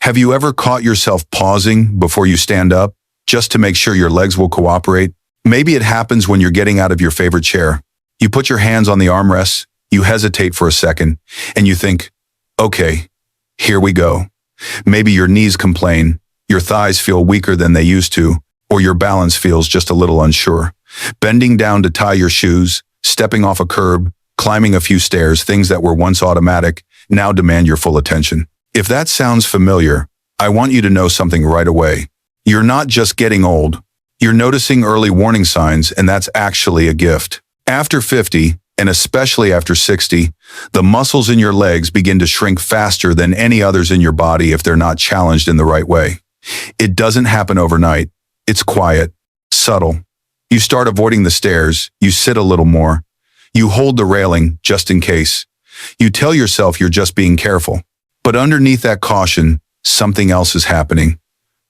Have you ever caught yourself pausing before you stand up, just to make sure your legs will cooperate? Maybe it happens when you're getting out of your favorite chair. You put your hands on the armrests, you hesitate for a second, and you think, okay, here we go. Maybe your knees complain, your thighs feel weaker than they used to, or your balance feels just a little unsure. Bending down to tie your shoes, stepping off a curb, climbing a few stairs, things that were once automatic, now demand your full attention. If that sounds familiar, I want you to know something right away. You're not just getting old. You're noticing early warning signs, and that's actually a gift. After 50, and especially after 60, the muscles in your legs begin to shrink faster than any others in your body if they're not challenged in the right way. It doesn't happen overnight. It's quiet, subtle. You start avoiding the stairs, you sit a little more. You hold the railing just in case. You tell yourself you're just being careful. But underneath that caution, something else is happening.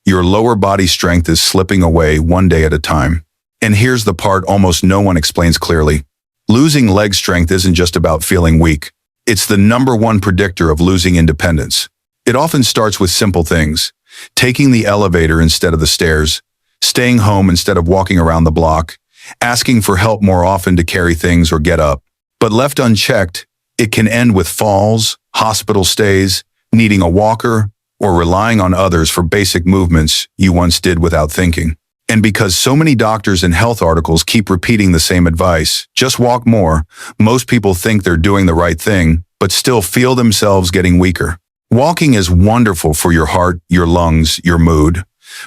Your lower body strength is slipping away one day at a time. And here's the part almost no one explains clearly. Losing leg strength isn't just about feeling weak. It's the #1 predictor of losing independence. It often starts with simple things: taking the elevator instead of the stairs, staying home instead of walking around the block, asking for help more often to carry things or get up. But left unchecked, it can end with falls, hospital stays, needing a walker, or relying on others for basic movements you once did without thinking. And because so many doctors and health articles keep repeating the same advice, just walk more, most people think they're doing the right thing, but still feel themselves getting weaker. Walking is wonderful for your heart, your lungs, your mood.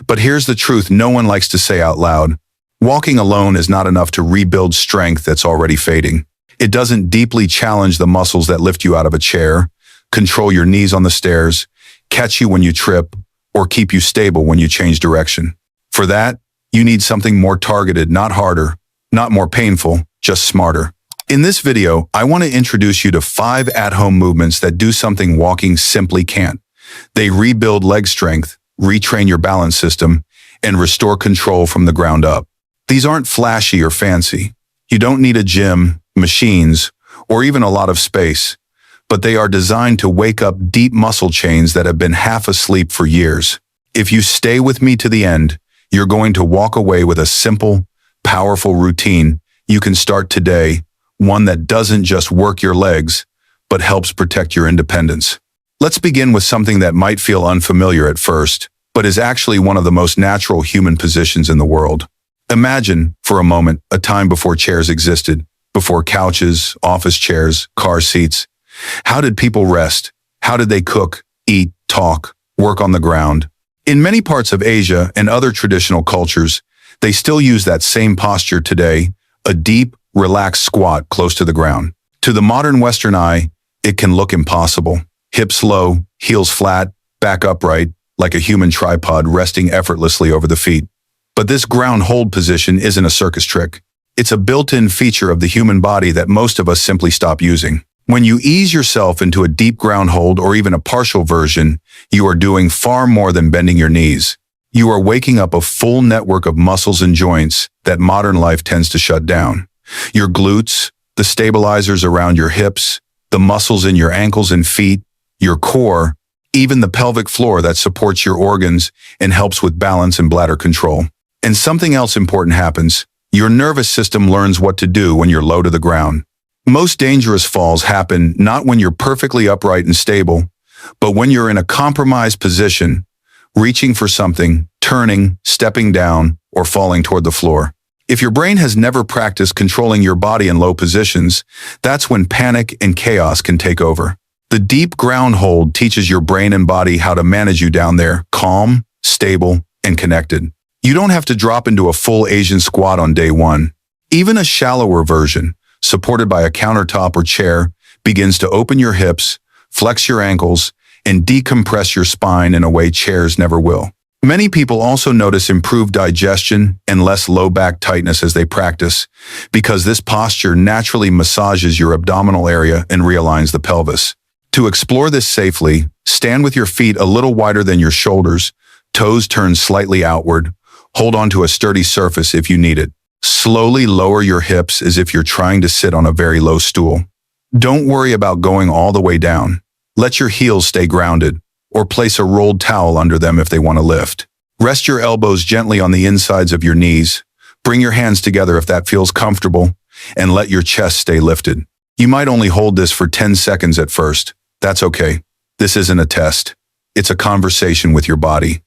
But here's the truth no one likes to say out loud. Walking alone is not enough to rebuild strength that's already fading. It doesn't deeply challenge the muscles that lift you out of a chair, control your knees on the stairs, catch you when you trip, or keep you stable when you change direction. For that, you need something more targeted, not harder, not more painful, just smarter. In this video, I want to introduce you to 5 at-home movements that do something walking simply can't. They rebuild leg strength, retrain your balance system, and restore control from the ground up. These aren't flashy or fancy. You don't need a gym, machines, or even a lot of space. But they are designed to wake up deep muscle chains that have been half asleep for years. If you stay with me to the end, you're going to walk away with a simple, powerful routine you can start today, one that doesn't just work your legs, but helps protect your independence. Let's begin with something that might feel unfamiliar at first, but is actually one of the most natural human positions in the world. Imagine, for a moment, a time before chairs existed, before couches, office chairs, car seats. How did people rest? How did they cook, eat, talk, work on the ground? In many parts of Asia and other traditional cultures, they still use that same posture today, a deep, relaxed squat close to the ground. To the modern Western eye, it can look impossible. Hips low, heels flat, back upright, like a human tripod resting effortlessly over the feet. But this ground hold position isn't a circus trick. It's a built-in feature of the human body that most of us simply stop using. When you ease yourself into a deep ground hold or even a partial version, you are doing far more than bending your knees. You are waking up a full network of muscles and joints that modern life tends to shut down. Your glutes, the stabilizers around your hips, the muscles in your ankles and feet, your core, even the pelvic floor that supports your organs and helps with balance and bladder control. And something else important happens. Your nervous system learns what to do when you're low to the ground. Most dangerous falls happen not when you're perfectly upright and stable, but when you're in a compromised position, reaching for something, turning, stepping down, or falling toward the floor. If your brain has never practiced controlling your body in low positions, that's when panic and chaos can take over. The deep ground hold teaches your brain and body how to manage you down there, calm, stable, and connected. You don't have to drop into a full Asian squat on day one. Even a shallower version, supported by a countertop or chair, begins to open your hips, flex your ankles, and decompress your spine in a way chairs never will. Many people also notice improved digestion and less low back tightness as they practice, because this posture naturally massages your abdominal area and realigns the pelvis. To explore this safely, stand with your feet a little wider than your shoulders, toes turned slightly outward. Hold onto a sturdy surface if you need it. Slowly lower your hips as if you're trying to sit on a very low stool. Don't worry about going all the way down. Let your heels stay grounded. or place a rolled towel under them if they want to lift. Rest your elbows gently on the insides of your knees. Bring your hands together if that feels comfortable, and let your chest stay lifted. You might only hold this for 10 seconds at first. That's okay. This isn't a test. It's a conversation with your body.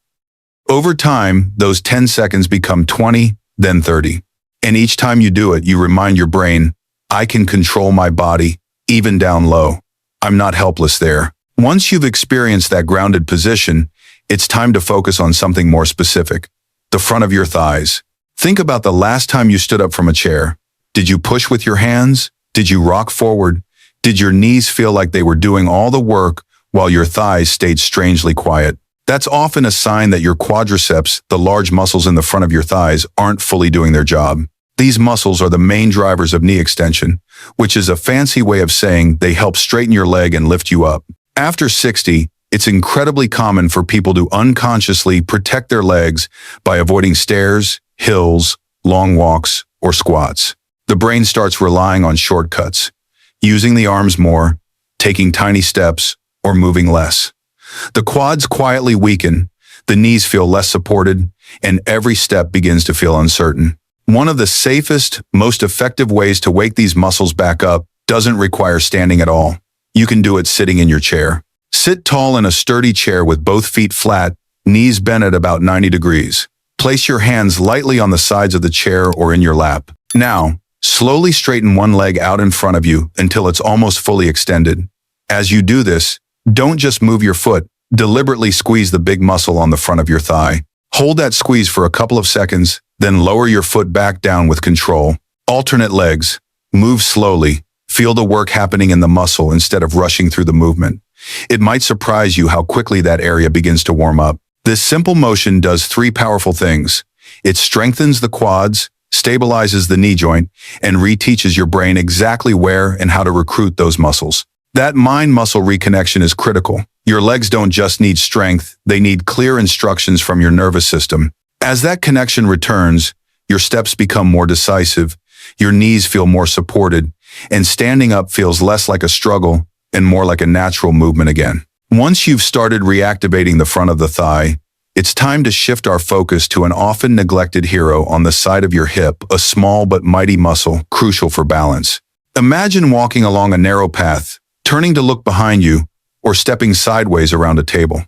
Over time, those 10 seconds become 20, then 30. And each time you do it, you remind your brain, I can control my body, even down low. I'm not helpless there. Once you've experienced that grounded position, it's time to focus on something more specific. The front of your thighs. Think about the last time you stood up from a chair. Did you push with your hands? Did you rock forward? Did your knees feel like they were doing all the work while your thighs stayed strangely quiet? That's often a sign that your quadriceps, the large muscles in the front of your thighs, aren't fully doing their job. These muscles are the main drivers of knee extension, which is a fancy way of saying they help straighten your leg and lift you up. After 60, it's incredibly common for people to unconsciously protect their legs by avoiding stairs, hills, long walks, or squats. The brain starts relying on shortcuts, using the arms more, taking tiny steps, or moving less. The quads quietly weaken, the knees feel less supported, and every step begins to feel uncertain. One of the safest, most effective ways to wake these muscles back up doesn't require standing at all. You can do it sitting in your chair. Sit tall in a sturdy chair with both feet flat, knees bent at about 90 degrees. Place your hands lightly on the sides of the chair or in your lap. Now, slowly straighten one leg out in front of you until it's almost fully extended. As you do this, don't just move your foot, deliberately squeeze the big muscle on the front of your thigh. Hold that squeeze for a couple of seconds, then lower your foot back down with control. Alternate legs. Move slowly. Feel the work happening in the muscle instead of rushing through the movement. It might surprise you how quickly that area begins to warm up. This simple motion does 3 powerful things. It strengthens the quads, stabilizes the knee joint, and reteaches your brain exactly where and how to recruit those muscles. That mind-muscle reconnection is critical. Your legs don't just need strength, they need clear instructions from your nervous system. As that connection returns, your steps become more decisive, your knees feel more supported, and standing up feels less like a struggle and more like a natural movement again. Once you've started reactivating the front of the thigh, it's time to shift our focus to an often neglected hero on the side of your hip, a small but mighty muscle, crucial for balance. Imagine walking along a narrow path, turning to look behind you, or stepping sideways around a table.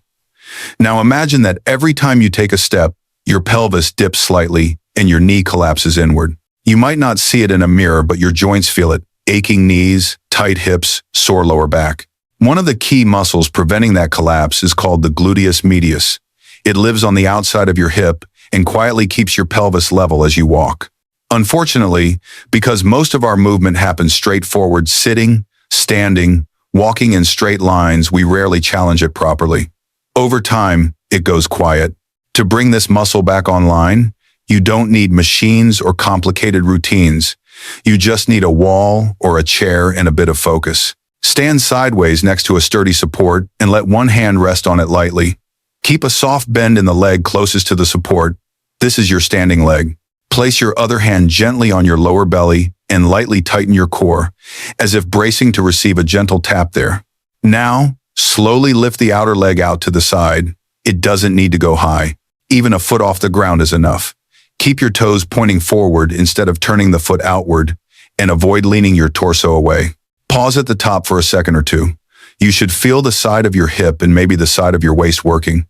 Now imagine that every time you take a step, your pelvis dips slightly and your knee collapses inward. You might not see it in a mirror, but your joints feel it. Aching knees, tight hips, sore lower back. One of the key muscles preventing that collapse is called the gluteus medius. It lives on the outside of your hip and quietly keeps your pelvis level as you walk. Unfortunately, because most of our movement happens straightforward, sitting, standing, walking in straight lines, we rarely challenge it properly. Over time, it goes quiet. To bring this muscle back online, you don't need machines or complicated routines. You just need a wall or a chair and a bit of focus. Stand sideways next to a sturdy support and let one hand rest on it lightly. Keep a soft bend in the leg closest to the support. This is your standing leg. Place your other hand gently on your lower belly and lightly tighten your core, as if bracing to receive a gentle tap there. Now, slowly lift the outer leg out to the side. It doesn't need to go high. Even a foot off the ground is enough. Keep your toes pointing forward instead of turning the foot outward, and avoid leaning your torso away. Pause at the top for a second or two. You should feel the side of your hip and maybe the side of your waist working.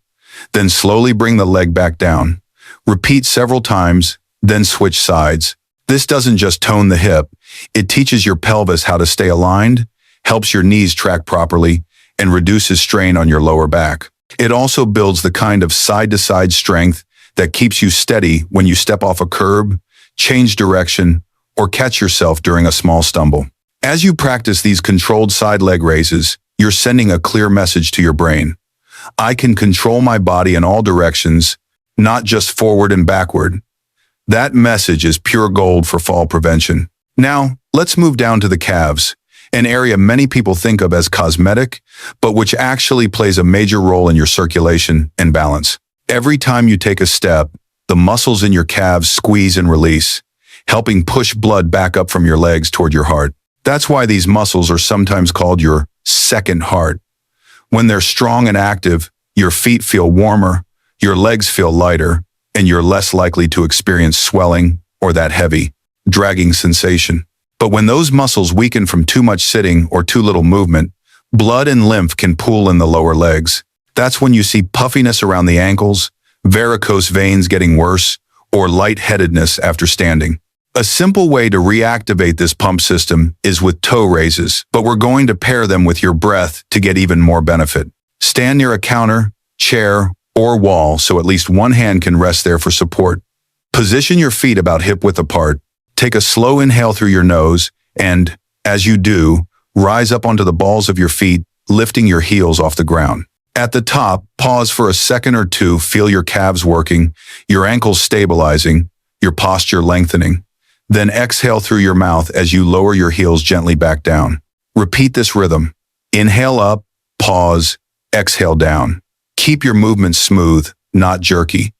Then slowly bring the leg back down. Repeat several times, then switch sides. This doesn't just tone the hip, it teaches your pelvis how to stay aligned, helps your knees track properly, and reduces strain on your lower back. It also builds the kind of side-to-side strength that keeps you steady when you step off a curb, change direction, or catch yourself during a small stumble. As you practice these controlled side leg raises, you're sending a clear message to your brain. I can control my body in all directions, not just forward and backward. That message is pure gold for fall prevention. Now, let's move down to the calves, an area many people think of as cosmetic, but which actually plays a major role in your circulation and balance. Every time you take a step, the muscles in your calves squeeze and release, helping push blood back up from your legs toward your heart. That's why these muscles are sometimes called your second heart. When they're strong and active, your feet feel warmer, your legs feel lighter, and you're less likely to experience swelling or that heavy, dragging sensation. But when those muscles weaken from too much sitting or too little movement, blood and lymph can pool in the lower legs. That's when you see puffiness around the ankles, varicose veins getting worse, or lightheadedness after standing. A simple way to reactivate this pump system is with toe raises, but we're going to pair them with your breath to get even more benefit. Stand near a counter, chair, or wall so at least one hand can rest there for support. Position your feet about hip-width apart. Take a slow inhale through your nose and, as you do, rise up onto the balls of your feet, lifting your heels off the ground. At the top, pause for a second or two, feel your calves working, your ankles stabilizing, your posture lengthening. Then exhale through your mouth as you lower your heels gently back down. Repeat this rhythm. Inhale up, pause, exhale down. Keep your movements smooth, not jerky.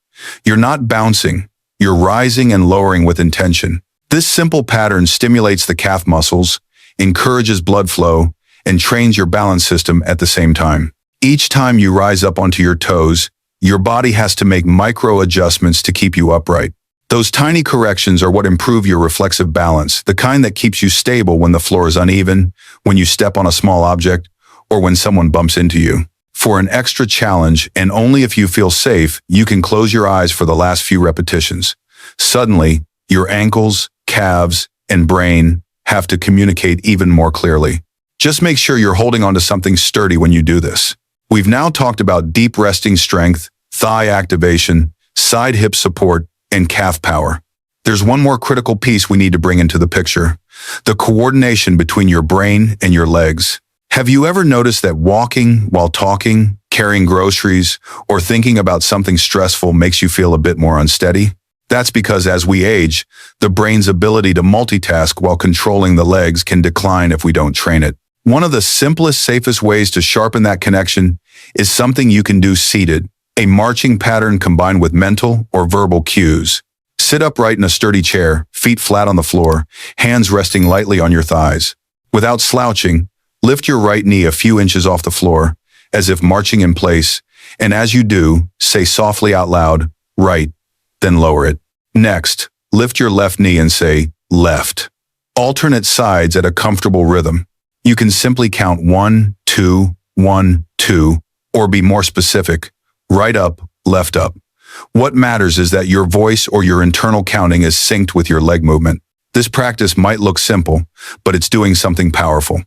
You're not bouncing, you're rising and lowering with intention. This simple pattern stimulates the calf muscles, encourages blood flow, and trains your balance system at the same time. Each time you rise up onto your toes, your body has to make micro adjustments to keep you upright. Those tiny corrections are what improve your reflexive balance, the kind that keeps you stable when the floor is uneven, when you step on a small object, or when someone bumps into you. For an extra challenge, and only if you feel safe, you can close your eyes for the last few repetitions. Suddenly, your ankles, calves, and brain have to communicate even more clearly. Just make sure you're holding onto something sturdy when you do this. We've now talked about deep resting strength, thigh activation, side hip support, and calf power. There's one more critical piece we need to bring into the picture: the coordination between your brain and your legs. Have you ever noticed that walking while talking, carrying groceries, or thinking about something stressful makes you feel a bit more unsteady? That's because as we age, the brain's ability to multitask while controlling the legs can decline if we don't train it. One of the simplest, safest ways to sharpen that connection is something you can do seated, a marching pattern combined with mental or verbal cues. Sit upright in a sturdy chair, feet flat on the floor, hands resting lightly on your thighs. Without slouching, lift your right knee a few inches off the floor, as if marching in place, and as you do, say softly out loud, right, then lower it. Next, lift your left knee and say, left. Alternate sides at a comfortable rhythm. You can simply count 1, 2, 1, 2, or be more specific, right up, left up. What matters is that your voice or your internal counting is synced with your leg movement. This practice might look simple, but it's doing something powerful.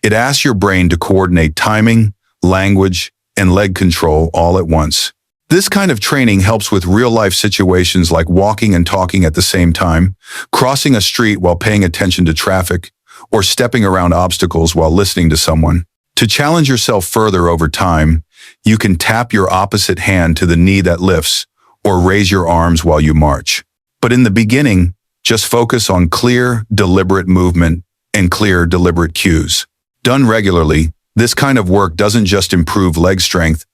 It asks your brain to coordinate timing, language, and leg control all at once. This kind of training helps with real-life situations like walking and talking at the same time, crossing a street while paying attention to traffic, or stepping around obstacles while listening to someone. To challenge yourself further over time, you can tap your opposite hand to the knee that lifts, or raise your arms while you march. But in the beginning, just focus on clear, deliberate movement and clear, deliberate cues. Done regularly, this kind of work doesn't just improve leg strength,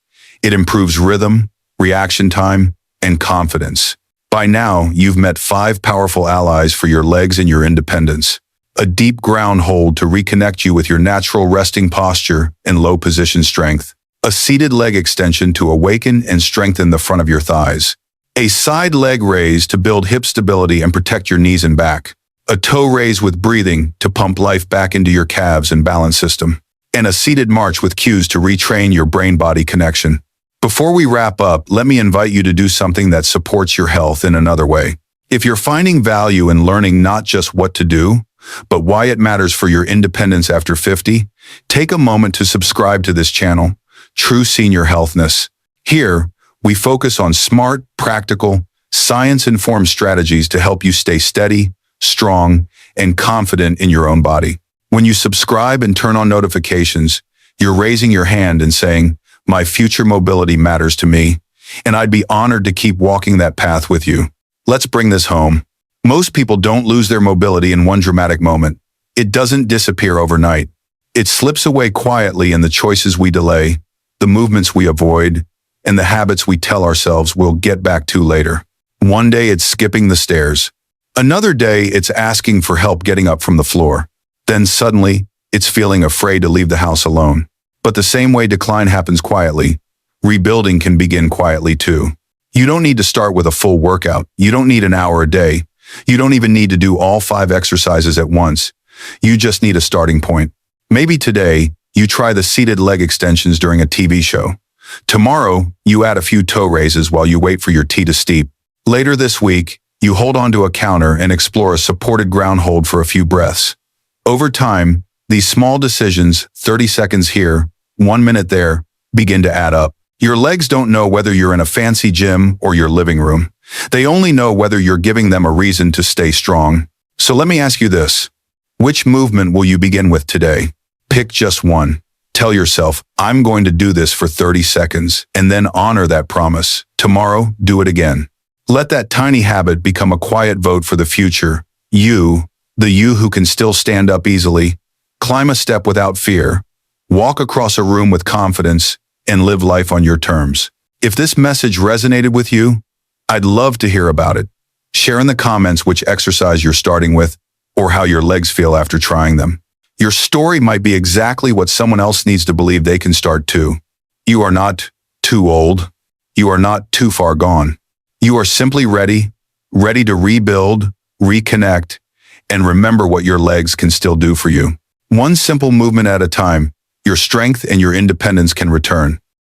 it improves rhythm, reaction time, and confidence. By now, you've met 5 powerful allies for your legs and your independence. A deep ground hold to reconnect you with your natural resting posture and low position strength. A seated leg extension to awaken and strengthen the front of your thighs. A side leg raise to build hip stability and protect your knees and back. A toe raise with breathing to pump life back into your calves and balance system. And a seated march with cues to retrain your brain-body connection. Before we wrap up, let me invite you to do something that supports your health in another way. If you're finding value in learning not just what to do, but why it matters for your independence after 50, take a moment to subscribe to this channel, True Senior Healthness. Here, we focus on smart, practical, science-informed strategies to help you stay steady, strong, and confident in your own body. When you subscribe and turn on notifications, you're raising your hand and saying, "My future mobility matters to me, and I'd be honored to keep walking that path with you." Let's bring this home. Most people don't lose their mobility in one dramatic moment. It doesn't disappear overnight. It slips away quietly in the choices we delay, the movements we avoid, and the habits we tell ourselves we'll get back to later. One day it's skipping the stairs. Another day it's asking for help getting up from the floor. Then suddenly, it's feeling afraid to leave the house alone. But the same way decline happens quietly, rebuilding can begin quietly too. You don't need to start with a full workout. You don't need an hour a day. You don't even need to do all 5 exercises at once. You just need a starting point. Maybe today, you try the seated leg extensions during a TV show. Tomorrow, you add a few toe raises while you wait for your tea to steep. Later this week, you hold onto a counter and explore a supported ground hold for a few breaths. Over time, these small decisions, 30 seconds here, 1 minute there, begin to add up. Your legs don't know whether you're in a fancy gym or your living room. They only know whether you're giving them a reason to stay strong. So let me ask you this. Which movement will you begin with today? Pick just one. Tell yourself, I'm going to do this for 30 seconds, and then honor that promise. Tomorrow, do it again. Let that tiny habit become a quiet vote for the future. You, the you who can still stand up easily, climb a step without fear, walk across a room with confidence, and live life on your terms. If this message resonated with you, I'd love to hear about it. Share in the comments which exercise you're starting with or how your legs feel after trying them. Your story might be exactly what someone else needs to believe they can start too. You are not too old. You are not too far gone. You are simply ready to rebuild, reconnect, and remember what your legs can still do for you. One simple movement at a time, your strength and your independence can return.